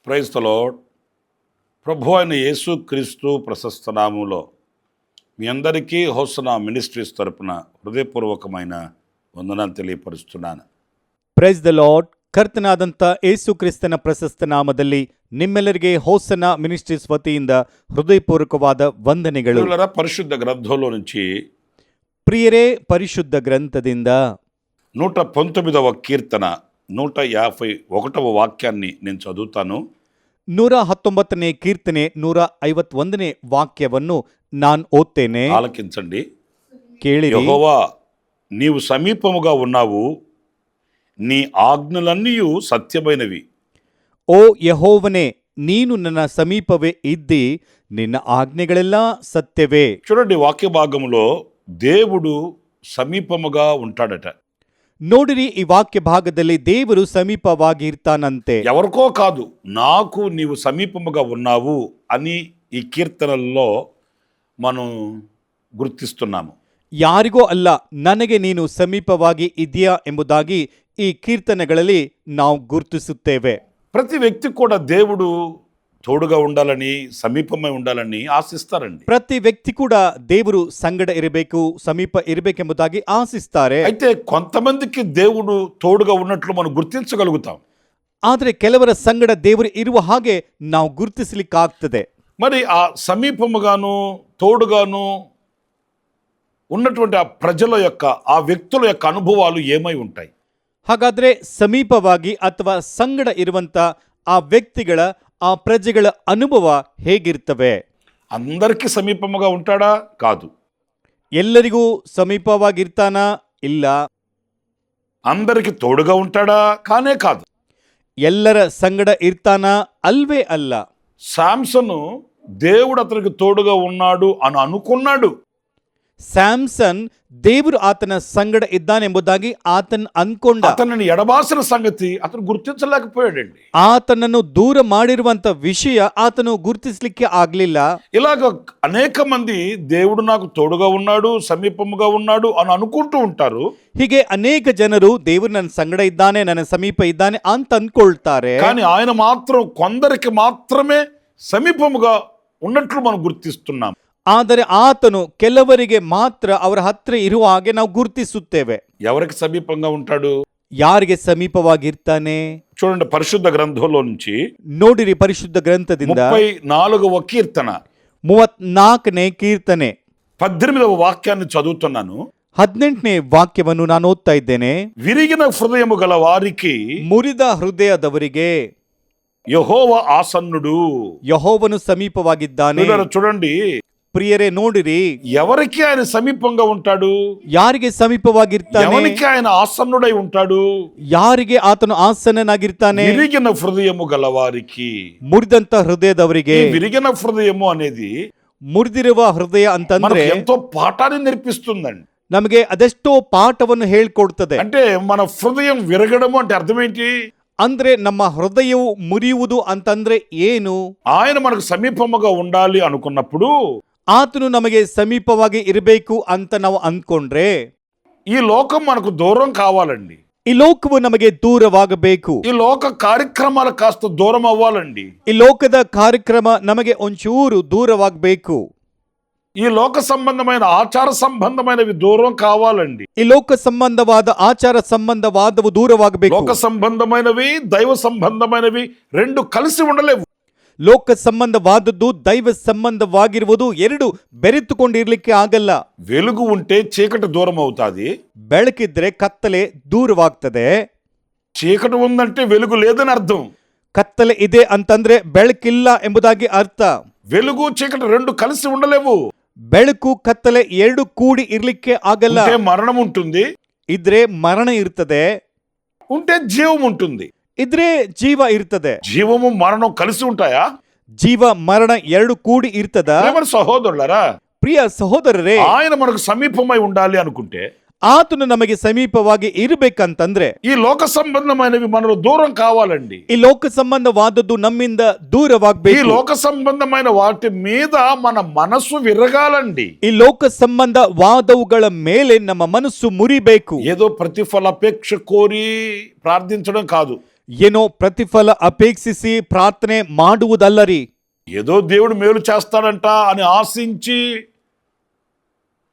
Praise the lord. ప్రభు అయిన యేసు క్రీస్తు ప్రశస్త నామములో మీ అందరికీ హోసనా మినిస్ట్రీస్ తరపున హృదయపూర్వకమైన వందనాలు తెలియపరుస్తున్నాను. Praise the Lord. ಕರ್ತನಾದಂಥ ಯೇಸು ಕ್ರಿಸ್ತನ ಪ್ರಶಸ್ತ ನಾಮದಲ್ಲಿ ನಿಮ್ಮೆಲ್ಲರಿಗೆ ಹೋಸನ ಮಿನಿಸ್ಟ್ರೀಸ್ ವತಿಯಿಂದ ಹೃದಯಪೂರ್ವಕವಾದ ವಂದನೆಗಳು. ప్రియులారా, పరిశుద్ధ గ్రంథంలో నుంచి ಪ್ರಿಯರೇ, ಪರಿಶುದ್ಧ ಗ್ರಂಥದಿಂದ 119వ కీర్తన 151వ వాక్యాన్ని నేను చదువుతాను. 119ನೇ ಕೀರ್ತನೆ 151ನೇ ವಾಕ್ಯವನ್ನು ನಾನು ಓದ್ತೇನೆ. ఆలకించండి. ಕೇಳಿರಿ. యెహోవా, నీవు సమీపముగా ఉన్నావు, నీ ఆజ్ఞలన్నీ సత్యమైనవి. ಓ ಯೆಹೋವನೇ, ನೀನು ನನ್ನ ಸಮೀಪವೇ ಇದ್ದಿ, ನಿನ್ನ ಆಜ್ಞೆಗಳೆಲ್ಲ ಸತ್ಯವೇ. చూడండి, వాక్య భాగంలో దేవుడు సమీపముగా ఉంటాడట. ನೋಡಿರಿ, ಈ ವಾಕ್ಯ ಭಾಗದಲ್ಲಿ ದೇವರು ಸಮೀಪವಾಗಿ ಇರ್ತಾನಂತೆ. ఎవరికో కాదు, నాకు నీవు సమీపముగా ఉన్నావు అని ఈ కీర్తనల్లో మనం గుర్తిస్తున్నాము. ಯಾರಿಗೋ ಅಲ್ಲ, ನನಗೆ ನೀನು ಸಮೀಪವಾಗಿ ಇದೆಯಾ ಎಂಬುದಾಗಿ ಈ ಕೀರ್ತನೆಗಳಲ್ಲಿ ನಾವು ಗುರುತಿಸುತ್ತೇವೆ. ప్రతి వ్యక్తి కూడా దేవుడు తోడుగా ఉండాలని, సమీపమై ఉండాలని ఆశిస్తారండి. ಪ್ರತಿ ವ್ಯಕ್ತಿ ಕೂಡ ದೇವರು ಸಂಗಡ ಇರಬೇಕು, ಸಮೀಪ ಇರಬೇಕೆಂಬುದಾಗಿ ಆಶಿಸ್ತಾರೆ. అయితే కొంతమందికి దేవుడు తోడుగా ఉన్నట్లు మనం గుర్తించగలుగుతాం. ಆದರೆ ಕೆಲವರ ಸಂಗಡ ದೇವರು ಇರುವ ಹಾಗೆ ನಾವು ಗುರುತಿಸಲಿಕ್ಕಾಗ್ತದೆ. మరి ఆ సమీపముగాను తోడుగాను ఉన్నటువంటి ఆ ప్రజల యొక్క, ఆ వ్యక్తుల యొక్క అనుభవాలు ఏమై ఉంటాయి? ಹಾಗಾದ್ರೆ ಸಮೀಪವಾಗಿ ಅಥವಾ ಸಂಗಡ ಇರುವಂತ ಆ ವ್ಯಕ್ತಿಗಳ, ಆ ಪ್ರಜೆಗಳ ಅನುಭವ ಹೇಗಿರ್ತವೆ? అందరికీ సమీపముగా ఉంటాడా? కాదు. ಎಲ್ಲರಿಗೂ ಸಮೀಪವಾಗಿರ್ತಾನಾ? ಇಲ್ಲ. అందరికి తోడుగా ఉంటాడా? కానే కాదు. ಎಲ್ಲರ ಸಂಗಡ ಇರ್ತಾನಾ? ಅಲ್ವೇ ಅಲ್ಲ. శాంసను దేవుడు అతనికి తోడుగా ఉన్నాడు అని అనుకున్నాడు. ಸ್ಯಾಮ್ಸನ್ ದೇವರು ಆತನ ಸಂಗಡ ಇದ್ದಾನೆಂಬುದಾಗಿ ಆತನ ಅನ್ಕೊಂಡ. అతనిని ఎడబాసిన సంగతి అతను గుర్తించలేకపోయాడండి. ಆತನನ್ನು ದೂರ ಮಾಡಿರುವಂತ ವಿಷಯ ಆತನು ಗುರುತಿಸಲಿಕ್ಕೆ ಆಗ್ಲಿಲ್ಲ. ఇలాగ అనేక మంది దేవుడు నాకు తోడుగా ఉన్నాడు, సమీపముగా ఉన్నాడు అని అనుకుంటూ ఉంటారు. ಹೀಗೆ ಅನೇಕ ಜನರು ದೇವರು ನನ್ನ ಸಂಗಡ ಇದ್ದಾನೆ, ನನ್ನ ಸಮೀಪ ಇದ್ದಾನೆ ಅಂತ ಅನ್ಕೊಳ್ತಾರೆ. కానీ ఆయన మాత్రం కొందరికి మాత్రమే సమీపముగా ఉన్నట్లు మనం గుర్తిస్తున్నాం. ಆದರೆ ಆತನು ಕೆಲವರಿಗೆ ಮಾತ್ರ ಅವರ ಹತ್ರ ಇರುವ ಹಾಗೆ ನಾವು ಗುರುತಿಸುತ್ತೇವೆ. ఎవరికి సమీపంగా ఉంటాడు? ಯಾರಿಗೆ ಸಮೀಪವಾಗಿರ್ತಾನೆ? చూడండి, పరిశుద్ధ గ్రంథంలో నుంచి ನೋಡಿರಿ, ಪರಿಶುದ್ಧ ಗ್ರಂಥದಿಂದ 34వ కీర్తన 34ನೇ ಕೀರ್ತನೆ 18వ వాక్యాన్ని చదువుతున్నాను. 18ನೇ ವಾಕ್ಯವನ್ನು ನಾನು ಓದ್ತಾ ಇದ್ದೇನೆ. విరిగిన హృదయము గల వారికి ಮುರಿದ ಹೃದಯದವರಿಗೆ యెహోవా ఆసన్నుడు. ಯೆಹೋವನು ಸಮೀಪವಾಗಿದ್ದಾನೆ. పిల్లలు చూడండి, ಪ್ರಿಯರೇ, ನೋಡಿರಿ, ఎవరికి ఆయన సమీపంగా ఉంటాడు? ಯಾರಿಗೆ ಸಮೀಪವಾಗಿರ್ತಾನೆ? ఎవరికి ఆయన ఆసన్నుడై ఉంటాడు? ಯಾರಿಗೆ ಆತನು ಆಸನ್ನನಾಗಿರ್ತಾನೆ? విరిగిన హృదయము గలవారికి. ಮುರಿದಂತ ಹೃದಯದವರಿಗೆ. ఈ విరిగిన హృదయము అనేది ಮುರಿದಿರುವ ಹೃದಯ ಅಂತಂದ್ರೆ మనకు ఎంతో పాఠాన్ని నేర్పిస్తుందండి. ನಮಗೆ ಅದೆಷ್ಟೋ ಪಾಠವನ್ನು ಹೇಳ್ಕೊಡ್ತದೆ. అంటే మన హృదయం విరగడము అంటే అర్థం ఏంటి? ಅಂದ್ರೆ ನಮ್ಮ ಹೃದಯವು ಮುರಿಯುವುದು ಅಂತಂದ್ರೆ ಏನು? ఆయన మనకు సమీపముగా ఉండాలి అనుకున్నప్పుడు ಆತನು ನಮಗೆ ಸಮೀಪವಾಗಿ ಇರಬೇಕು ಅಂತ ನಾವು ಅಂದ್ಕೊಂಡ್ರೆ ఈ లోకం మనకు దూరం కావాలండి. ಈ ಲೋಕವು ನಮಗೆ ದೂರವಾಗಬೇಕು. ఈ లోక కార్యక్రమాలు కాస్త దూరం అవ్వాలండి. ಈ ಲೋಕದ ಕಾರ್ಯಕ್ರಮ ನಮಗೆ ಒಂಚೂರು ದೂರವಾಗಬೇಕು. ఈ లోక సంబంధమైన ఆచార సంబంధమైనవి దూరం కావాలండి. ಈ ಲೋಕ ಸಂಬಂಧವಾದ ಆಚಾರ ಸಂಬಂಧವಾದವು ದೂರವಾಗಬೇಕು. లోక సంబంధమైనవి, దైవ సంబంధమైనవి రెండు కలిసి ఉండలేవు. ಲೋಕ ಸಂಬಂಧವಾದದ್ದು ದೈವ ಸಂಬಂಧವಾಗಿರುವುದು ಎರಡು ಬೆರೆತುಕೊಂಡಿರ್ಲಿಕ್ಕೆ ಆಗಲ್ಲ. వెలుగు ఉంటే చీకటి దూరం అవుతాది. ಬೆಳಕಿದ್ರೆ ಕತ್ತಲೆ ದೂರವಾಗ್ತದೆ. చీకటి ఉందంటే వెలుగు లేదని అర్థం. ಕತ್ತಲೆ ಇದೆ ಅಂತಂದ್ರೆ ಬೆಳಕಿಲ್ಲ ಎಂಬುದಾಗಿ ಅರ್ಥ. వెలుగు చీకటి రెండు కలిసి ఉండలేవు. ಬೆಳಕು ಕತ್ತಲೆ ಎರಡು ಕೂಡಿ ಇರ್ಲಿಕ್ಕೆ ಆಗಲ್ಲ. ఉంటే మరణం ఉంటుంది, ಇದ್ರೆ ಮರಣ ಇರ್ತದೆ, ఉంటే జీవం ఉంటుంది. ಇದ್ರೆ ಜೀವ ಇರ್ತದೆ. జీవము మరణం కలిసి ఉంటాయా? ಜೀವ ಮರಣ ಎರಡು ಕೂಡಿ ಇರ್ತದ? ప్రియమైన సహోదరులారా, ಪ್ರಿಯ ಸಹೋದರರೇ, ఆయన మనకు సమీపమై ఉండాలి అనుకుంటే, ಆತನು ನಮಗೆ ಸಮೀಪವಾಗಿ ಇರಬೇಕಂತಂದ್ರೆ ఈ లోక సంబంధమైనవి మనలో దూరం కావాలండి. ಈ ಲೋಕ ಸಂಬಂಧವಾದದ್ದು ನಮ್ಮಿಂದ ఈ ದೂರವಾಗಬೇಕು. లోక సంబంధమైన వాటి మీద మన మనస్సు విరగాలండి. ಈ ಲೋಕ ಸಂಬಂಧವಾದವುಗಳ ಮೇಲೆ ನಮ್ಮ ಮನಸ್ಸು ಮುರಿಬೇಕು. ఏదో ప్రతిఫలాపేక్ష కోరి ప్రార్థించడం కాదు. ಏನೋ ಪ್ರತಿಫಲ ಅಪೇಕ್ಷಿಸಿ ಪ್ರಾರ್ಥನೆ ಮಾಡುವುದಲ್ಲರಿ. ఏదో దేవుడు మేలు చేస్తాడంట అని ఆశించి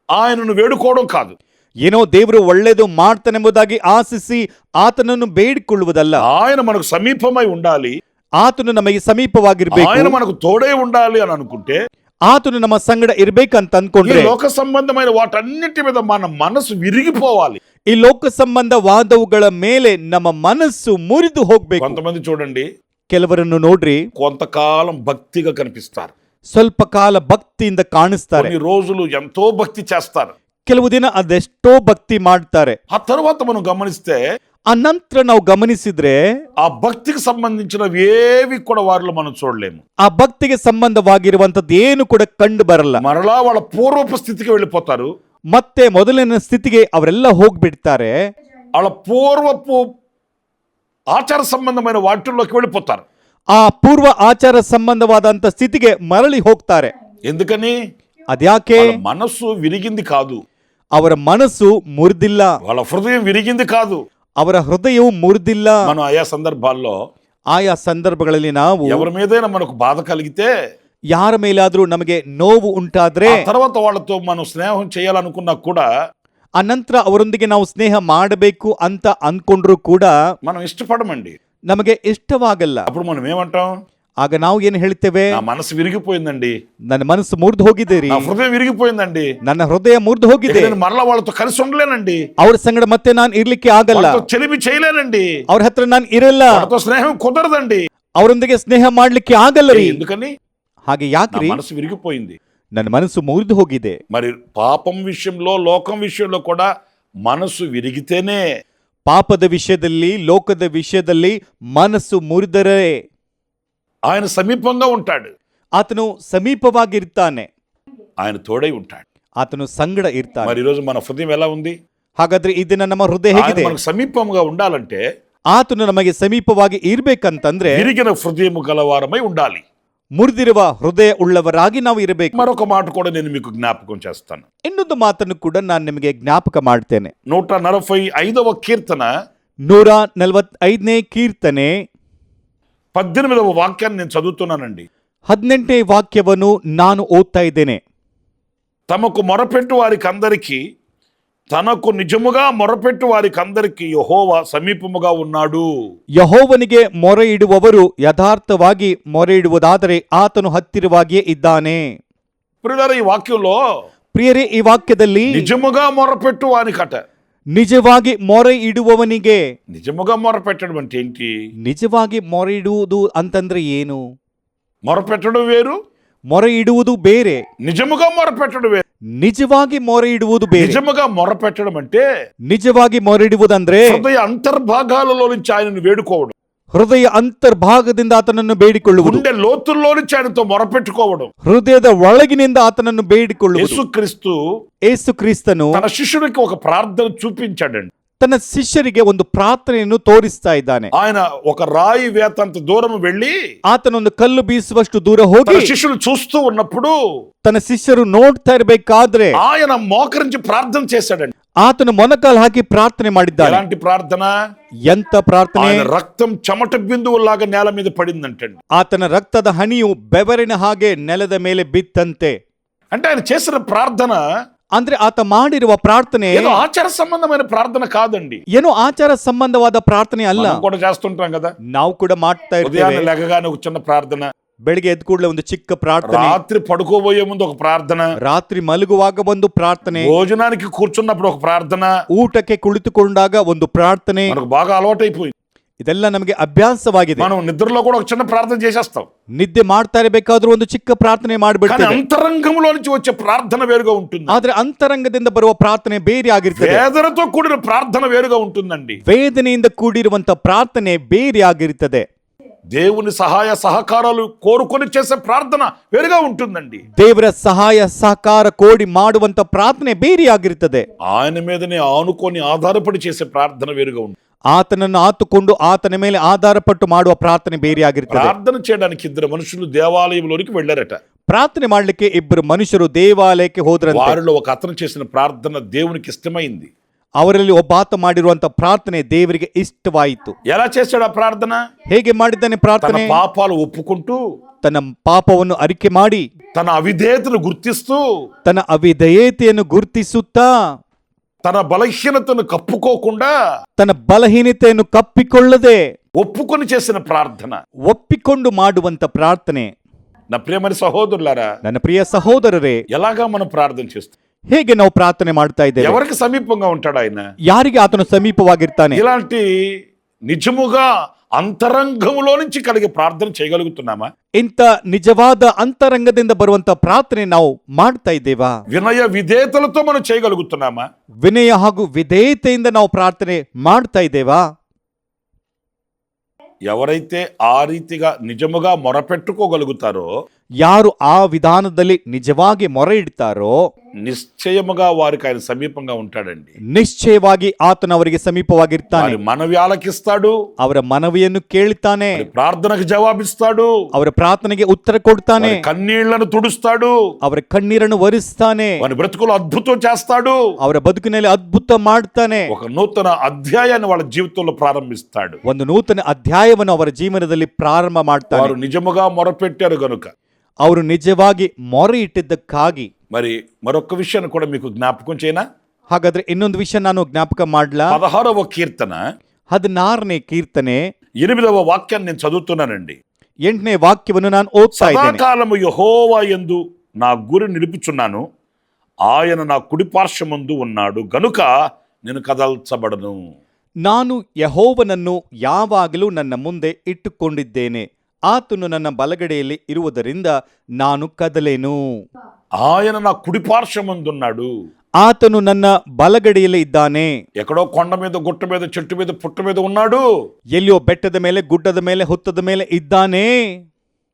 ఆయనను వేడుకోవడం కాదు. ಏನೋ ದೇವರು ಒಳ್ಳೆಯದು ಮಾಡ್ತಾನೆಂಬುದಾಗಿ ಆಶಿಸಿ ಆತನನ್ನು ಬೇಡಿಕೊಳ್ಳುವುದಲ್ಲ. ఆయన మనకు సమీపమై ఉండాలి, ಆತನು ನಮಗೆ ಸಮೀಪವಾಗಿರ್ಬೇಕು, ఆయన మనకు తోడే ఉండాలి అని అనుకుంటే, ಆತನು ನಮ್ಮ ಸಂಗಡ ಇರ್ಬೇಕಂತ ఈ ಅನ್ಕೊಂಡ್ರೆ లోక సంబంధమైన వాటన్నిటి మీద మన మనసు విరిగిపోవాలి. ಈ ಲೋಕ ಸಂಬಂಧವಾದವುಗಳ ಮೇಲೆ ನಮ್ಮ ಮನಸ್ಸು ಮುರಿದು ಹೋಗ್ಬೇಕು. కొంతమంది చూడండి, ಕೆಲವರನ್ನು ನೋಡ್ರಿ, కొంతకాలం భక్తిగా కనిపిస్తారు, ಸ್ವಲ್ಪ ಕಾಲ ಭಕ್ತಿಯಿಂದ ಕಾಣಿಸ್ತಾರೆ, కొన్ని రోజులు ఎంతో భక్తి చేస్తారు. ಕೆಲವು ದಿನ ಅದೆಷ್ಟೋ ಭಕ್ತಿ ಮಾಡ್ತಾರೆ. ఆ తర్వాత మనం గమనిస్తే ಆ ನಂತರ ನಾವು ಗಮನಿಸಿದ್ರೆ ఆ భక్తికి సంబంధించినవి ఏవి కూడా వారిలో మనం చూడలేము. ಆ ಭಕ್ತಿಗೆ ಸಂಬಂಧವಾಗಿರುವಂತದ್ದು ಏನು ಕೂಡ ಕಂಡು ಬರಲ್ಲ. మరలా వాళ్ళ పూర్వపు స్థితికి వెళ్ళిపోతారు. ಮತ್ತೆ ಮೊದಲಿನ ಸ್ಥಿತಿಗೆ ಅವರೆಲ್ಲ ಹೋಗ್ಬಿಡ್ತಾರೆ. వాళ్ళ పూర్వపు ఆచార సంబంధమైన వాటిల్లోకి వెళ్ళిపోతారు. ಆ ಪೂರ್ವ ಆಚಾರ ಸಂಬಂಧವಾದಂತ ಸ್ಥಿತಿಗೆ ಮರಳಿ ಹೋಗ್ತಾರೆ. ఎందుకని? ಅದ್ಯಾಕೆ? వాళ్ళ మనస్సు విరిగింది కాదు, ಅವರ ಮನಸ್ಸು ಮುರಿದಿಲ್ಲ, వాళ్ళ హృదయం విరిగింది కాదు. ಅವರ ಹೃದಯವು ಮುರಿದಿಲ್ಲ. మనం ఆయా సందర్భాల్లో ಆಯಾ ಸಂದರ್ಭಗಳಲ್ಲಿ ನಾವು ఎవరి మీదైనా మనకు బాధ కలిగితే ಯಾರ ಮೇಲಾದ್ರೂ ನಮಗೆ ನೋವು ಉಂಟಾದ್ರೆ ఆ తర్వాత వాళ్ళతో మనం స్నేహం చేయాలనుకున్నా కూడా ಆ ನಂತರ ಅವರೊಂದಿಗೆ ನಾವು ಸ್ನೇಹ ಮಾಡಬೇಕು ಅಂತ ಅನ್ಕೊಂಡ್ರು ಕೂಡ మనం ఇష్టపడమండి. ನಮಗೆ ಇಷ್ಟವಾಗಲ್ಲ. అప్పుడు మనం ఏమంటాం? ಆಗ ನಾವು ಏನು ಹೇಳ್ತೇವೆ? నా మనసు విరిగిపోయిందండి, ನನ್ನ ಮನಸ್ಸು ಮುರಿದು ಹೋಗಿದೆ ರೀ, నా హృదయం విరిగిపోయిందండి, ನನ್ನ ಹೃದಯ ಮುರಿದು ಹೋಗಿದೆ, నేను మరలా వాళ్ళతో కలిసి ఉండలేనండి, ಅವ್ರ ಸಂಗಡ ಮತ್ತೆ ನಾನು ಇರ್ಲಿಕ್ಕೆ ಆಗಲ್ಲ, వాళ్ళతో చెలిమి చేయలేనండి, ಅವ್ರ ಹತ್ರ ನಾನು ಇರಲ್ಲ, వాళ్ళతో స్నేహం కుదరదండి. ಅವರೊಂದಿಗೆ ಸ್ನೇಹ ಮಾಡ್ಲಿಕ್ಕೆ ಆಗಲ್ಲ ರೀ. ఎందుకని? ಹಾಗೆ నా ಯಾಕ್ರಿ? మనసు విరిగిపోయింది. ನನ್ನ ಮನಸ್ಸು ಮುರಿದು ಹೋಗಿದೆ. మరి పాపం విషయంలో, లోకం విషయంలో కూడా మనసు విరిగితేనే, ಪಾಪದ ವಿಷಯದಲ್ಲಿ, ಲೋಕದ ವಿಷಯದಲ್ಲಿ ಮನಸ್ಸು ಮುರಿದರೆ ఆయన సమీపంగా ఉంటాడు, ಆತನು ಸಮೀಪವಾಗಿರ್ತಾನೆ, ఆయన తోడై ఉంటాడు. ಆತನು ಸಂಗಡ ಇರ್ತಾನೆ. మరి ఈరోజు మన హృదయం ఎలా ఉంది? ಹಾಗಾದ್ರೆ ಈ ದಿನ ನಮ್ಮ ಹೃದಯ ఆయన ಹೇಗಿದೆ? మనకు సమీపంగా ఉండాలంటే ಆತನು ನಮಗೆ ಸಮೀಪವಾಗಿ ಇರ್ಬೇಕಂತಂದ್ರೆ విరిగిన హృదయము గలవారమై ఉండాలి. ಮುರಿದಿರುವ ಹೃದಯ ಉಳ್ಳವರಾಗಿ ನಾವು ಇರಬೇಕು. మరొక మాట కూడా నేను మీకు జ్ఞాపకం చేస్తాను. ಇನ್ನೊಂದು ಮಾತನ್ನು ಕೂಡ ನಾನು ನಿಮಗೆ ಜ್ಞಾಪಕ ಮಾಡ್ತೇನೆ. 145వ కీర్తన 145ನೇ ಕೀರ್ತನೆ 18వ వాక్యాన్ని నేను చదువుతున్నానండి. 18ನೇ ವಾಕ್ಯವನ್ನು ನಾನು ಓದ್ತಾ ಇದ್ದೇನೆ. తమకు మొరపెట్టు వారికందరికీ, తనకు నిజముగా మొరపెట్టు వారికందరికీ యెహోవా సమీపముగా ఉన్నాడు. ಯೆಹೋವನಿಗೆ ಮೊರೆ ಇಡುವವರು ಯಥಾರ್ಥವಾಗಿ ಮೊರೆ ಇಡುವುದಾದರೆ ಆತನು ಹತ್ತಿರವಾಗಿಯೇ ಇದ್ದಾನೆ. ప్రియులారా, ఈ వాక్యంలో ಪ್ರಿಯರೇ, ಈ ವಾಕ್ಯದಲ್ಲಿ నిజముగా మొరపెట్టు వానికట. ನಿಜವಾಗಿ ಮೊರೆ ಇಡುವವನಿಗೆ, నిజముగా మొరపెట్టడం అంటే ఏంటి? ನಿಜವಾಗಿ ಮೊರೆ ಇಡುವುದು ಅಂತಂದ್ರೆ ಏನು? మొరపెట్టడం వేరు, ಮೊರೆ ಇಡುವುದು ಬೇರೆ, నిజముగా మొరపెట్టడం వేరు. ನಿಜವಾಗಿ ಮೊರೆ ಇಡುವುದು ಬೇರೆ. నిజముగా మొరపెట్టడం అంటే ನಿಜವಾಗಿ ಮೊರೆ ಇಡುವುದಂದ್ರೆ హృదయ అంతర్భాగాలలో నుంచి ఆయనను వేడుకోవడం, ಹೃದಯ ಅಂತರ್ಭಾಗದಿಂದ ಆತನನ್ನು ಬೇಡಿಕೊಳ್ಳುವುದು, గుండె లోతుల్లో నుంచి ఆయనతో మొరపెట్టుకోవడం. ಹೃದಯದ ಒಳಗಿನಿಂದ ಆತನನ್ನು ಬೇಡಿಕೊಳ್ಳುವುದು. యేసుక్రీస్తు ಯೇಸು ಕ್ರಿಸ್ತನು తన శిష్యుడికి ఒక ప్రార్థన చూపించాడండి. ತನ್ನ ಶಿಷ್ಯರಿಗೆ ಒಂದು ಪ್ರಾರ್ಥನೆಯನ್ನು ತೋರಿಸ್ತಾ ಇದ್ದಾನೆ. ఆయన ఒక రాయి వేతంత దూరం వెళ్ళి ಆತನೊಂದು ಕಲ್ಲು ಬೀಸುವಷ್ಟು ದೂರ ಹೋಗಿ తన శిష్యులు చూస్తూ ఉన్నప్పుడు ತನ್ನ ಶಿಷ್ಯರು ನೋಡ್ತಾ ಇರಬೇಕಾದ್ರೆ ఆయన మోకరించి ప్రార్థన చేశాడండి. ಆತನು ಮೊಣಕಾಲು ಹಾಕಿ ಪ್ರಾರ್ಥನೆ ಮಾಡಿದ್ದಾನೆ. ఎలాంటి ప్రార్థన? ಎಂತ ಪ್ರಾರ್ಥನೆ? ఆయన రక్తం చెమట బిందువులాగా నేల మీద పడిందంటండి. ಆತನ ರಕ್ತದ ಹನಿಯು ಬೆವರಿನ ಹಾಗೆ ನೆಲದ ಮೇಲೆ ಬಿತ್ತಂತೆ. అంటే ఆయన చేసిన ప్రార్థన ಅಂದ್ರೆ ಆತ ಮಾಡಿರುವ ಪ್ರಾರ್ಥನೆ ఏదో ఆచార సంబంధమైన ప్రార్థన కాదండి. ಏನೋ ಆಚಾರ ಸಂಬಂಧವಾದ ಪ್ರಾರ್ಥನೆ ಅಲ್ಲ. మనం కూడా చేస్తుంటాం కదా, ನಾವು ಕೂಡ ಮಾಡ್ತಾ ಇರ್ತೇವೆ. ఉదయాన్నే లెగగానే ఒక చిన్న ప్రార్థన, ಬೆಳಿಗ್ಗೆ ಎದ್ದ ಕೂಡಲೇ ಒಂದು ಚಿಕ್ಕ ಪ್ರಾರ್ಥನೆ, రాత్రి పడుకోబోయే ముందు ఒక ప్రార్థన, ರಾತ್ರಿ ಮಲಗುವಾಗ ಒಂದು ಪ್ರಾರ್ಥನೆ, భోజనానికి కూర్చున్నప్పుడు ఒక ప్రార్థన, ಊಟಕ್ಕೆ ಕುಳಿತುಕೊಂಡಾಗ ಒಂದು ಪ್ರಾರ್ಥನೆ. మనకు బాగా అలవాటైపోయింది. ಇದೆಲ್ಲ ನಮಗೆ ಅಭ್ಯಾಸವಾಗಿದೆ. మనం నిద్రలో కూడా ఒక చిన్న ప్రార్థన చేసేస్తాం. ನಿದ್ದೆ ಮಾಡ್ತಾ ಇರಬೇಕಾದ್ರೂ ಒಂದು ಚಿಕ್ಕ ಪ್ರಾರ್ಥನೆ కానీ ಮಾಡ್ಬಿಡ್ತೇವೆ. అంతరంగంలో నుంచి వచ్చే ప్రార్థన వేరుగా ఉంటుంది. ಆದ್ರೆ ಅಂತರಂಗದಿಂದ ಬರುವ ಪ್ರಾರ್ಥನೆ ಬೇರೆ ಆಗಿರ್ತದೆ. వేదనతో కూడిన ప్రార్థన వేరుగా ఉంటుందండి. ವೇದನೆಯಿಂದ ಕೂಡಿರುವಂತ ಪ್ರಾರ್ಥನೆ ಬೇರೆ ಆಗಿರುತ್ತದೆ. దేవుని సహాయ సహకారాలు కోరుకొని చేసే ప్రార్థన వేరుగా ఉంటుందండి. ದೇವರ ಸಹಾಯ ಸಹಕಾರ ಕೋಡಿ ಮಾಡುವಂತ ಪ್ರಾರ್ಥನೆ ಬೇರೆ ಆಗಿರುತ್ತದೆ. ఆయన మీదనే ఆనుకొని ఆధారపడి చేసే ప్రార్థన వేరుగా ఉంటుంది. ಆತನನ್ನು ಆತುಕೊಂಡು ಆತನ ಮೇಲೆ ಆಧಾರಪಟ್ಟು ಮಾಡುವ ಪ್ರಾರ್ಥನೆ ಬೇರೆ ಆಗಿರುತ್ತದೆ. ప్రార్థన చేయడానికి ఇద్దరు మనుషులు దేవాలయంలోనికి వెళ్ళారట. ಪ್ರಾರ್ಥನೆ ಮಾಡ್ಲಿಕ್ಕೆ ಇಬ್ಬರು ಮನುಷ್ಯರು ದೇವಾಲಯಕ್ಕೆ ಹೋದ್ರಂತೆ. వారిలో ఒక అతను చేసిన ప్రార్థన దేవునికి ఇష్టమైంది. ಅವರಲ್ಲಿ ಒಬ್ಬಾತ ಮಾಡಿರುವಂತ ಪ್ರಾರ್ಥನೆ ದೇವರಿಗೆ ಇಷ್ಟವಾಯಿತು. ఎలా చేశాడు ఆ ప్రార్థన? ಹೇಗೆ ಮಾಡಿದ್ದಾನೆ తన ಪ್ರಾರ್ಥನೆ? పాపాలు ఒప్పుకుంటూ, ತನ್ನ ಪಾಪವನ್ನು ಅರಿಕೆ ಮಾಡಿ, తన అవిధేయతను గుర్తిస్తూ, ತನ್ನ ಅವಿಧೇಯತೆಯನ್ನು ಗುರುತಿಸುತ್ತಾ, తన బలహీనతను కప్పుకోకుండా ತನ್ನ ಬಲಹೀನತೆಯನ್ನು ಕಪ್ಪಿಕೊಳ್ಳದೆ ఒప్పుకొని చేసిన ప్రార్థన. ಒಪ್ಪಿಕೊಂಡು ಮಾಡುವಂತ ಪ್ರಾರ್ಥನೆ. నా ప్రియమైన సహోదరులారా, ನನ್ನ ಪ್ರಿಯ ಸಹೋದರರೇ, ఎలాగా మనం ప్రార్థన చేస్తాం? ಹೇಗೆ ನಾವು ಪ್ರಾರ್ಥನೆ ಮಾಡ್ತಾ ಇದ್ದೇವೆ? ఎవరికి సమీపంగా ఉంటాడు ఆయన? ಯಾರಿಗೆ ಆತನು ಸಮೀಪವಾಗಿರ್ತಾನೆ? ఇలాంటి నిజముగా అంతరంగములో నుంచి కలిగే ప్రార్థన చేయగలుగుతున్నామా? ಇಂಥ ನಿಜವಾದ ಅಂತರಂಗದಿಂದ ಬರುವಂತ ಪ್ರಾರ್ಥನೆ ನಾವು ಮಾಡ್ತಾ ಇದ್ದೇವಾ? వినయ విధేయతలతో మనం చేయగలుగుతున్నామా? ವಿನಯ ಹಾಗೂ ವಿಧೇಯತೆಯಿಂದ ನಾವು ಪ್ರಾರ್ಥನೆ ಮಾಡ್ತಾ ಇದ್ದೇವಾ? ఎవరైతే ఆ రీతిగా నిజముగా మొరపెట్టుకోగలుగుతారో, ಯಾರು ಆ ವಿಧಾನದಲ್ಲಿ ನಿಜವಾಗಿ ಮೊರೆ ಇಡ್ತಾರೋ నిశ్చయముగా వారికి ఆయన సమీపంగా ఉంటాడండి. ನಿಶ್ಚಯವಾಗಿ ಆತನು ಅವರಿಗೆ ಸಮೀಪವಾಗಿರ್ತಾನೆ. వారి మనవి ఆలకిస్తాడు, ಅವರ ಮನವಿಯನ್ನು ಕೇಳ್ತಾನೆ, వారి ప్రార్థనకు జవాబిస్తాడు, ಅವರ ಪ್ರಾರ್ಥನೆಗೆ ಉತ್ತರ ಕೊಡ್ತಾನೆ, వారి కన్నీళ్లను తుడుస్తాడు, ಅವರ ಕಣ್ಣೀರನ್ನು ಒರೆಸ್ತಾನೆ, వారి బ్రతుకులు అద్భుతం చేస్తాడు, ಅವರ ಬದುಕಿನಲ್ಲಿ ಅದ್ಭುತ ಮಾಡ್ತಾನೆ, ఒక నూతన అధ్యాయాన్ని వాళ్ళ జీవితంలో ప్రారంభిస్తాడు. ಒಂದು ನೂತನ ಅಧ್ಯಾಯವನ್ನು ಅವರ ಜೀವನದಲ್ಲಿ ಪ್ರಾರಂಭ ಮಾಡ್ತಾನೆ. వారు నిజముగా మొరపెట్టారు గనుక. ಅವರು ನಿಜವಾಗಿ ಮೊರೆ ಇಟ್ಟಿದ್ದಕ್ಕಾಗಿ. మరి మరొక విషయాన్ని కూడా మీకు జ్ఞాపకం చేయనా? ಹಾಗಾದ್ರೆ ಇನ್ನೊಂದು ವಿಷಯ ನಾನು ಜ್ಞಾಪಕ ಮಾಡ್ಲಾ? 16వ కీర్తన 16ನೇ ಕೀರ್ತನೆ 8వ వాక్యాన్ని నేను చదువుతున్నానండి. 8ನೇ ವಾಕ್ಯವನ್ನು ನಾನು ಓದ್ತಾ ಇದ್ದೇನೆ. సదాకాలము యెహోవా యందు నా గురి నిలుపుచున్నాను, ఆయన నా కుడి పార్శ్వమందు ఉన్నాడు గనుక నేను కదల్చబడను. ನಾನು ಯೆಹೋವನನ್ನು ಯಾವಾಗಲೂ ನನ್ನ ಮುಂದೆ ಇಟ್ಟುಕೊಂಡಿದ್ದೇನೆ, ಆತನು ನನ್ನ ಬಲಗಡೆಯಲ್ಲಿ ಇರುವುದರಿಂದ ನಾನು ಕದಲೇನು. ఆయన నా కుడి పార్శ్వమందున్నాడు. ಆತನು ನನ್ನ ಬಲಗಡೆಯಲ್ಲಿ ಇದ್ದಾನೆ. ఎక్కడో కొండ మీద, గుట్ట మీద, చెట్టు మీద, పుట్ట మీద ఉన్నాడు. ಎಲ್ಲಿಯೋ ಬೆಟ್ಟದ ಮೇಲೆ, ಗುಡ್ಡದ ಮೇಲೆ, ಹುತ್ತದ ಮೇಲೆ ಇದ್ದಾನೆ.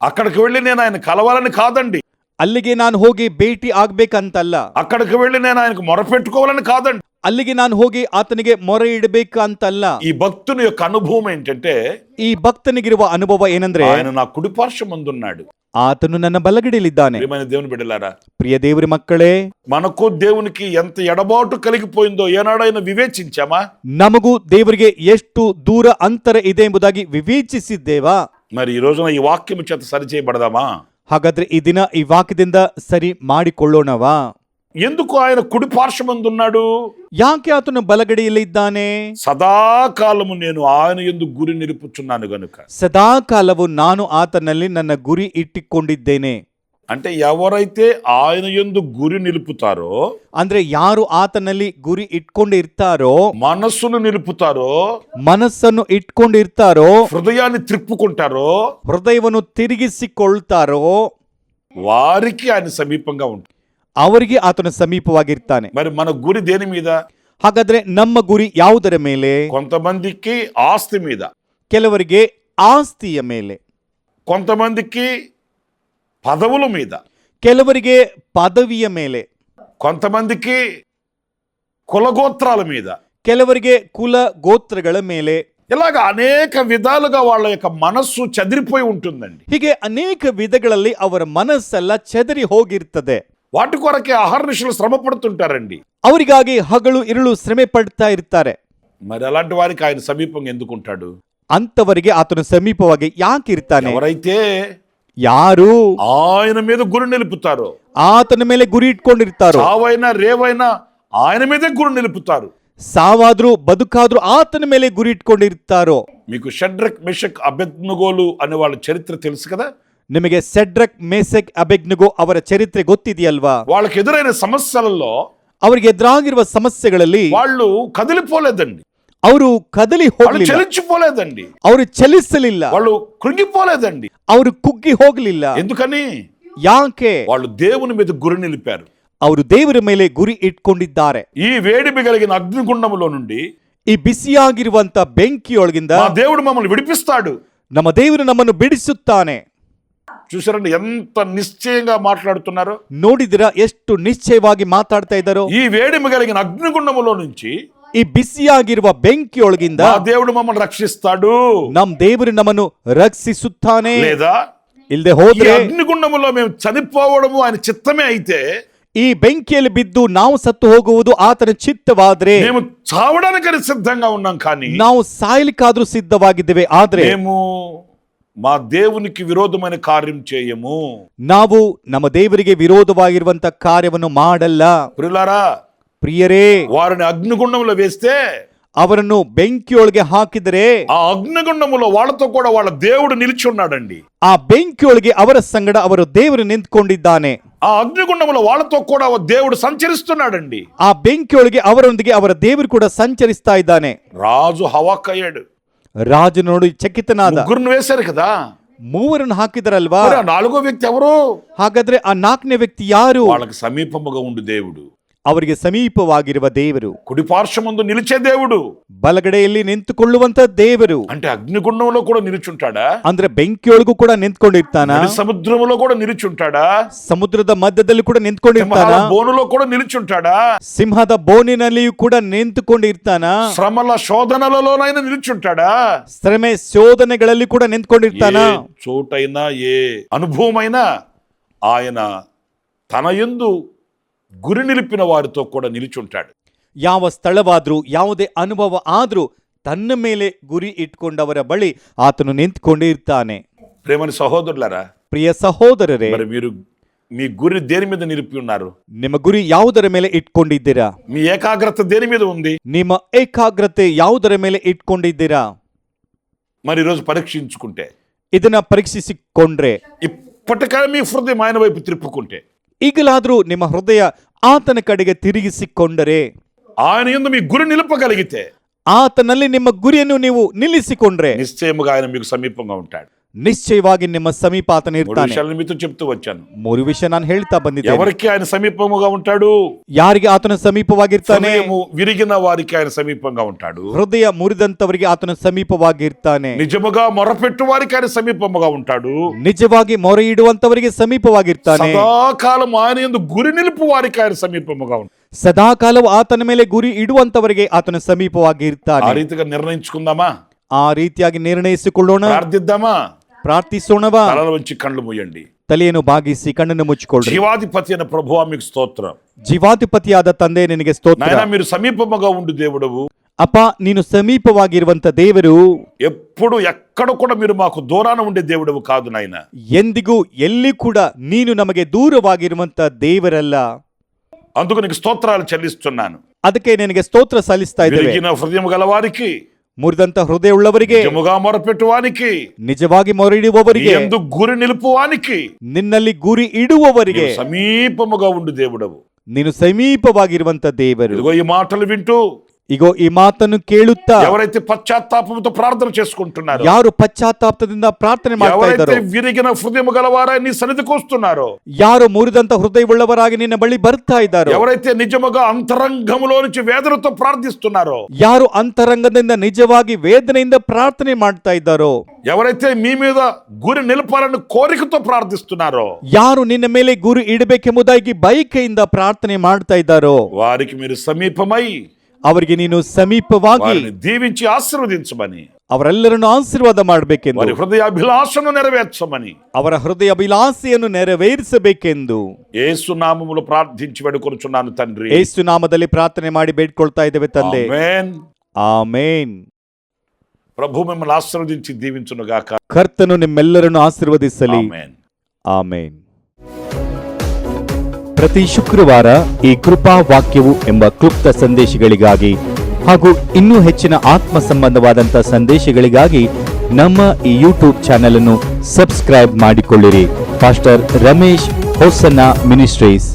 అక్కడికి వెళ్ళి నేను ఆయన కలవాలని కాదండి, ಅಲ್ಲಿಗೆ ನಾನು ಹೋಗಿ ಭೇಟಿ ಆಗ್ಬೇಕಂತಲ್ಲ, అక్కడికి వెళ్ళి నేను ఆయనకు మొరపెట్టుకోవాలని కాదండి. ಅಲ್ಲಿಗೆ ನಾನು ಹೋಗಿ ಆತನಿಗೆ ಮೊರೆ ಇಡಬೇಕು ಅಂತಲ್ಲ. ఈ భక్తుని యొక్క అనుభవం ఏంటంటే, ಈ ಭಕ್ತನಿಗಿರುವ ಅನುಭವ ಏನಂದ್ರೆ, ఆయన నా కుడి పార్శ్వమందున్నాడు. ಆತನು ನನ್ನ ಬಲಗಡೆಯಲ್ಲಿದ್ದಾನೆ. ప్రియమైన దేవుని బిడ్డలారా, ಪ್ರಿಯ ದೇವರ ಮಕ್ಕಳೇ, మనకు దేవునికి ఎంత ఎడబాటు కలిగిపోయిందో ఏనాడైనా వివేచించామా? ನಮಗೂ ದೇವರಿಗೆ ಎಷ್ಟು ದೂರ ಅಂತರ ಇದೆ ಎಂಬುದಾಗಿ ವಿವೇಚಿಸಿದ್ದೇವಾ? మరి ఈ రోజున ಈ వాక్యము చేత సరిచేయబడదామా? ಹಾಗಾದ್ರೆ ಈ ದಿನ ಈ ವಾಕ್ಯದಿಂದ ಸರಿ ಮಾಡಿಕೊಳ್ಳೋಣವಾ? ఎందుకు ఆయన కుడి పార్శ్వమందున్నాడు? ಯಾಕೆ ಆತನು ಬಲಗಡೆಯಲ್ಲಿ ಇದ್ದಾನೆ? సదాకాలము నేను ఆయన యందు గురి నిలుపుచున్నాను గనుక. ಸದಾ ಕಾಲವು ನಾನು ಆತನಲ್ಲಿ ನನ್ನ ಗುರಿ ಇಟ್ಟಿಕೊಂಡಿದ್ದೇನೆ. అంటే ఎవరైతే ఆయన యందు గురి నిలుపుతారో, ಅಂದ್ರೆ ಯಾರು ಆತನಲ್ಲಿ ಗುರಿ ಇಟ್ಕೊಂಡಿರ್ತಾರೋ, మనస్సును నిలుపుతారో, ಮನಸ್ಸನ್ನು ಇಟ್ಕೊಂಡಿರ್ತಾರೋ, హృదయాన్ని త్రిప్పుకుంటారో, ಹೃದಯವನ್ನು ತಿರುಗಿಸಿಕೊಳ್ತಾರೋ, వారికి ఆయన సమీపంగా ఉంటారు. ಅವರಿಗೆ ಆತನು ಸಮೀಪವಾಗಿರ್ತಾನೆ. మరి మన గురి దేని మీద? ಹಾಗಾದ್ರೆ ನಮ್ಮ ಗುರಿ ಯಾವುದರ ಮೇಲೆ? కొంతమందికి ఆస్తి మీద, ಕೆಲವರಿಗೆ ಆಸ್ತಿಯ ಮೇಲೆ, కొంతమందికి పదవుల మీద, ಕೆಲವರಿಗೆ ಪದವಿಯ ಮೇಲೆ, కొంతమందికి కులగోత్రాల మీద, ಕೆಲವರಿಗೆ ಕುಲ ಗೋತ್ರಗಳ ಮೇಲೆ. ఇలాగ అనేక విధాలుగా వాళ్ళ యొక్క మనస్సు చెదిరిపోయి ఉంటుందండి. ಹೀಗೆ ಅನೇಕ ವಿಧಗಳಲ್ಲಿ ಅವರ ಮನಸ್ಸೆಲ್ಲ ಚೆದರಿ ಹೋಗಿರ್ತದೆ. వాటి కొరకే అహర్నిశలు శ్రమ పడుతుంటారండి. ಅವರಿಗಾಗಿ ಹಗಲು ಇರುಳು ಶ್ರಮೆ ಪಡ್ತಾ ಇರ್ತಾರೆ. మరి అలాంటి వారికి ఆయన సమీపంగా ఎందుకుంటాడు? ಅಂತವರಿಗೆ ಆತನು ಸಮೀಪವಾಗಿ ಯಾಕೆ ಇರ್ತಾನೆ? ఎవరైతే ಯಾರು ఆయన మీద గురి నిలుపుతారో, ಆತನ ಮೇಲೆ ಗುರಿ ಇಟ್ಕೊಂಡಿರ್ತಾರೋ, చావైనా రేవైనా ఆయన మీదే గురి నిలుపుతారు. ಸಾವಾದ್ರೂ ಬದುಕಾದ್ರೂ ಆತನ ಮೇಲೆ ಗುರಿ ಇಟ್ಕೊಂಡಿರ್ತಾರೋ. మీకు షడ్రక్ మెషక్ అబెద్నెగోలు అనే వాళ్ళ చరిత్ర తెలుసు కదా? ನಿಮಗೆ ಸೆಡ್ರಕ್ ಮೇಸೆಕ್ ಅಬೆದ್ನೆಗೋ ಅವರ ಚರಿತ್ರೆ ಗೊತ್ತಿದೆಯಲ್ವಾ? వాళ్ళకి ఎదురైన సమస్యలలో ಅವರಿಗೆ ಎದುರಾಗಿರುವ ಸಮಸ್ಯೆಗಳಲ್ಲಿ వాళ్ళు కదిలిపోలేదండి, ಅವರು ಕದಲಿ వాళ్ళు ಹೋಗಲಿಲ್ಲ, చలించిపోలేదండి, ಅವರು ಚಲಿಸಲಿಲ್ಲ, వాళ్ళు కృంగిపోలేదండి. ಅವರು ಕುಗ್ಗಿ ಹೋಗಲಿಲ್ಲ. ఎందుకని? ಯಾಕೆ? వాళ్ళు దేవుని మీద గురి నిలిపారు. ಅವರು ದೇವರ ಮೇಲೆ ಗುರಿ ಇಟ್ಕೊಂಡಿದ್ದಾರೆ. ఈ వేడిమి కలిగిన అగ్నిగుండములో నుండి ಈ ಬಿಸಿಯಾಗಿರುವಂತ ಬೆಂಕಿಯೊಳಗಿಂದ మా దేవుడు మమ్మల్ని విడిపిస్తాడు. ನಮ್ಮ ದೇವರು ನಮ್ಮನ್ನು ಬಿಡಿಸುತ್ತಾನೆ. చూసారండి ఎంత నిశ్చయంగా మాట్లాడుతున్నారో? ನೋಡಿದಿರಾ ಎಷ್ಟು ನಿಶ್ಚಯವಾಗಿ ಮಾತಾಡ್ತಾ ಇದ್ದಾರೋ? ఈ వేడిమి కలిగిన అగ్నిగుండములో నుంచి ಈ ಬಿಸಿಯಾಗಿರುವ ಬೆಂಕಿಯೊಳಗಿಂದ మా దేవుడు మమ్మల్ని రక్షిస్తాడు. ನಮ್ ದೇವರು ನಮ್ಮನ್ನು ರಕ್ಷಿಸುತ್ತಾನೆ. లేదా ಇಲ್ಲದೆ ఈ ಹೋದ್ರೆ అగ్నిగుండములో మేము చనిపోవడము ఆయన చిత్తమే అయితే, ఈ ಬೆಂಕಿಯಲ್ಲಿ ಬಿದ್ದು ನಾವು ಸತ್ತು ಹೋಗುವುದು ಆತನ ಚಿತ್ತವಾದ್ರೆ మేము చావడానికని సిద్ధంగా ఉన్నాం, కానీ ನಾವು ಸಾಯಲಿಕ್ಕಾದ್ರೂ ಸಿದ್ಧವಾಗಿದ್ದೇವೆ, ಆದ್ರೆ మేము మా దేవునికి విరోధమైన కార్యం చేయము. ನಾವು ನಮ್ಮ ದೇವರಿಗೆ ವಿರೋಧವಾಗಿರುವಂತ ಕಾರ್ಯವನ್ನು ಮಾಡಲ್ಲ. ప్రియులారా, ಪ್ರಿಯರೇ, వారిని అగ్నిగుండంలో వేస్తే ಅವರನ್ನು ಬೆಂಕಿಯೊಳಗೆ ಹಾಕಿದರೆ ఆ అగ్నిగుండములో వాళ్ళతో కూడా వాళ్ళ దేవుడు నిలిచి ఉన్నాడండి. ಆ ಬೆಂಕಿಯೊಳಗೆ ಅವರ ಸಂಗಡ ಅವರ ದೇವರು ನಿಂತ್ಕೊಂಡಿದ್ದಾನೆ. ఆ అగ్నిగుండములో వాళ్ళతో కూడా దేవుడు సంచరిస్తున్నాడండి. ಆ ಬೆಂಕಿಯೊಳಗೆ ಅವರೊಂದಿಗೆ ಅವರ ದೇವರು ಕೂಡ ಸಂಚರಿಸ್ತಾ ಇದ್ದಾನೆ. రాజు హవాక్కయ్యాడు. ರಾಜು ನೋಡಿ ಚಕಿತನಾದ. ముగ్గురును వేశారు కదా, ಮೂವರನ್ನು ಹಾಕಿದರಲ್ವಾ? మరి ఆ నాలుగో వ్యక్తి ఎవరు? ಹಾಗಾದ್ರೆ ಆ ನಾಲ್ಕನೇ ವ್ಯಕ್ತಿ ಯಾರು? వాళ్ళకి సమీపముగా ఉండు దేవుడు, ಅವರಿಗೆ ಸಮೀಪವಾಗಿರುವ ದೇವರು, కుడి పార్శ్వమందు నిలిచే దేవుడు, ಬಲಗಡೆಯಲ್ಲಿ ನಿಂತುಕೊಳ್ಳುವಂತ ದೇವರು. అంటే అగ్నిగుండంలో కూడా నిలిచుంటాడా? ಅಂದ್ರೆ ಬೆಂಕಿಯೊಳಗೂ ಕೂಡ ನಿಂತ್ಕೊಂಡಿರ್ತಾನ? సముద్రములో కూడా నిలిచుంటాడా? ಸಮುದ್ರದ ಮಧ್ಯದಲ್ಲಿ ಕೂಡ ನಿಂತ್ಕೊಂಡಿರ್ತಾನ? బోనులో కూడా నిలిచుంటాడా? ಸಿಂಹದ ಬೋನಿನಲ್ಲಿಯೂ ಕೂಡ ನಿಂತುಕೊಂಡಿರ್ತಾನ? శ్రమల శోధనలలోనైనా నిలిచుంటాడా? ಶ್ರಮೆ ಶೋಧನೆಗಳಲ್ಲಿ ಕೂಡ ನಿಂತ್ಕೊಂಡಿರ್ತಾನ? ఏ చోటైనా ఏ అనుభవమైనా ఆయన తన యందు గురి నిలిపిన వారితో కూడా నిలిచుంటాడు. ಯಾವ ಸ್ಥಳವಾದ್ರೂ ಯಾವುದೇ ಅನುಭವ ಆದ್ರೂ ತನ್ನ ಮೇಲೆ ಗುರಿ ಇಟ್ಕೊಂಡವರ ಬಳಿ ಆತನು ನಿಂತ್ಕೊಂಡಿರ್ತಾನೆ. ప్రేమని సహోదరులారా, ಪ್ರಿಯ ಸಹೋದರರೇ, మరి మీరు మీ గురి దేని మీద నిలిపి ఉన్నారు? ನಿಮ್ಮ ಗುರಿ ಯಾವುದರ ಮೇಲೆ ಇಟ್ಕೊಂಡಿದ್ದೀರಾ? మీ ఏకాగ్రత దేని మీద ఉంది? ನಿಮ್ಮ ಏಕಾಗ್ರತೆ ಯಾವುದರ ಮೇಲೆ ಇಟ್ಕೊಂಡಿದ್ದೀರಾ? మరి ఈరోజు పరీక్షించుకుంటే, ಇದನ್ನ ಪರೀಕ್ಷಿಸಿಕೊಂಡ್ರೆ, ఇప్పటికైనా మీ హృదయం ఆయన వైపు తిప్పుకుంటే, ಈಗಲಾದ್ರೂ ನಿಮ್ಮ ಹೃದಯ ಆತನ ಕಡೆಗೆ ತಿರುಗಿಸಿಕೊಂಡರೆ, ఆయన యందు మీ గురి నిలపగలిగితే, ಆತನಲ್ಲಿ ನಿಮ್ಮ ಗುರಿಯನ್ನು ನೀವು ನಿಲ್ಲಿಸಿಕೊಂಡ್ರೆ నిశ్చయముగా ఆయన మీకు సమీపంగా ఉంటాడు. ನಿಶ್ಚಯವಾಗಿ ನಿಮ್ಮ ಸಮೀಪ ಆತನ మూడు ಇರ್ತಾನೆ. విషయాలను మీతో చెప్తూ వచ్చాను. 3 ವಿಷಯ ನಾನು ಹೇಳ್ತಾ ಬಂದಿದ್ದೇನೆ. ఎవరికి ఆయన సమీపముగా ఉంటాడు? ಯಾರಿಗೆ ಆತನ ಸಮೀಪವಾಗಿರ್ತಾನೆ? హృదయము విరిగిన వారికి ఆయన సమీపంగా ఉంటాడు. ಹೃದಯ ಮುರಿದಂತವರಿಗೆ ಆತನ ಸಮೀಪವಾಗಿರ್ತಾನೆ. నిజముగా మొరపెట్టు వారికి ఆయన సమీపముగా ఉంటాడు. ನಿಜವಾಗಿ ಮೊರೆ ಇಡುವಂತವರಿಗೆ ಸಮೀಪವಾಗಿರ್ತಾನೆ. సదాకాలం ఆయన యందు గురి నిలుపు వారికి ఆయన సమీపముగా ఉంటాడు. ಸದಾಕಾಲವು ಆತನ ಮೇಲೆ ಗುರಿ ಇಡುವಂತವರಿಗೆ ಆತನ ఆ ಸಮೀಪವಾಗಿರ್ತಾನೆ. రీతిగా నిర్ణయించుకుందామా? ಆ ರೀತಿಯಾಗಿ ನಿರ್ಣಯಿಸಿಕೊಳ್ಳೋಣ, ప్రార్థిద్దామా? ಪ್ರಾರ್ಥಿಸೋಣವಾ? తలల వంచి కళ్ళు మూయండి. ತಲೆಯನ್ನು ಬಾಗಿಸಿ ಕಣ್ಣನ್ನು ಮುಚ್ಚಿಕೊಳ್ಳಿ. జీవాధిపతి అయిన ప్రభువా మీకు స్తోత్రం. ಜೀವಾಧಿಪತಿಯಾದ ತಂದೆ ನಿನಗೆ ಸ್ತೋತ್ರ. నాయనా మీరు సమీపముగా ఉండు దేవుడవు. ಅಪ್ಪ, ನೀನು ಸಮೀಪವಾಗಿರುವಂತ ದೇವರು. ఎప్పుడు ఎక్కడ కూడా మీరు మాకు దూరాన ఉండే దేవుడవు కాదు నాయన. ಎಂದಿಗೂ ಎಲ್ಲಿ ಕೂಡ ನೀನು ನಮಗೆ ದೂರವಾಗಿರುವಂತ ದೇವರಲ್ಲ. అందుకు నీకు స్తోత్రాలు చెల్లిస్తున్నాను. ಅದಕ್ಕೆ ನಿನಗೆ ಸ್ತೋತ್ರ ಸಲ್ಲಿಸ್ತಾ ಇದ್ದೇವೆ. విరిగిన హృదయం గలవారికి, ಮುರಿದಂತ ಹೃದಯವುಳ್ಳವರಿಗೆ, నిజముగా మొరపెట్టువానికి, ನಿಜವಾಗಿ ಮೊರೆಯಿಡುವವರಿಗೆ, ఎందు గురి నిలుపువానికి ನಿನ್ನಲ್ಲಿ ಗುರಿ ಇಡುವವರಿಗೆ నీవు సమీపముగా ఉండు దేవుడవు. ನೀನು ಸಮೀಪವಾಗಿರುವಂತ ದೇವರು. ఇదిగో ఈ మాటలు వింటూ ಇಗೋ ಈ ಮಾತನ್ನು ಕೇಳುತ್ತಾ ఎవరైతే పశ్చాత్తాపంతో ప్రార్థన చేసుకుంటున్నారో, ಯಾರು ಪಶ್ಚಾತ್ತಾಪದಿಂದ ಪ್ರಾರ್ಥನೆ ಮಾಡ್ತಾ ఎవరైతే ಇದ್ದಾರೋ, విరిగిన హృదయం గలవారై నీ సన్నిధికి వస్తున్నారో, ಯಾರು ಮುರಿದಂತ ಹೃದಯವುಳ್ಳವರಾಗಿ ನಿನ್ನ ಬಳಿ ಬರ್ತಾ ಇದ್ದಾರೋ, ఎవరైతే నిజముగా అంతరంగములో నుంచి వేదనతో ప్రార్థిస్తున్నారో, ಯಾರು ಅಂತರಂಗದಿಂದ ನಿಜವಾಗಿ ವೇದನೆಯಿಂದ ಪ್ರಾರ್ಥನೆ ಮಾಡ್ತಾ ಇದ್ದಾರೋ, ఎవరైతే మీ మీద గురి నిలపాలని కోరికతో ప్రార్థిస్తున్నారో, ಯಾರು ನಿನ್ನ ಮೇಲೆ ಗುರಿ ಇಡಬೇಕೆಂಬುದಾಗಿ ಬಯಕೆಯಿಂದ ಪ್ರಾರ್ಥನೆ ಮಾಡ್ತಾ ಇದ್ದಾರೋ, వారికి మీరు సమీపమై ಅವರಿಗೆ ನೀನು ಸಮೀಪವಾಗಿ వారిని దీవించి ఆశీర్వదించమని, ಅವರೆಲ್ಲರನ್ನು ಆಶೀರ್ವಾದ ಮಾಡಬೇಕೆಂದು, వారి హృదయాభిలాషను నెరవేర్చమని, ಅವರ ಹೃದಯ ಅಭಿಲಾಷೆಯನ್ನು ನೆರವೇರಿಸಬೇಕೆಂದು యేసు నామములో ప్రార్థించి వేడుకొనుచున్నాను తండ్రి. ಯೇಸು ನಾಮದಲ್ಲಿ ಪ್ರಾರ್ಥನೆ ಮಾಡಿ ಬೇಡ್ಕೊಳ್ತಾ ಇದ್ದೇವೆ ತಂದೆ. ఆమేన్. ಆಮೇನ್. ప్రభు మిమ్మల్ని ఆశీర్వదించి దీవించును గాక. ಕರ್ತನು ನಿಮ್ಮೆಲ್ಲರನ್ನು ಆಶೀರ್ವದಿಸಲಿ. ఆమేన్. ಆಮೇನ್. ಪ್ರತಿ ಶುಕ್ರವಾರ ಈ ಕೃಪಾ ವಾಕ್ಯವು ಎಂಬ ಕ್ಲುಪ್ತ ಸಂದೇಶಗಳಿಗಾಗಿ ಹಾಗೂ ಇನ್ನೂ ಹೆಚ್ಚಿನ ಆತ್ಮ ಸಂಬಂಧವಾದಂಥ ಸಂದೇಶಗಳಿಗಾಗಿ ನಮ್ಮ ಈ ಯೂಟ್ಯೂಬ್ ಚಾನೆಲ್ ಅನ್ನು ಸಬ್ಸ್ಕ್ರೈಬ್ ಮಾಡಿಕೊಳ್ಳಿರಿ. Pastor Ramesh Hosanna ministries.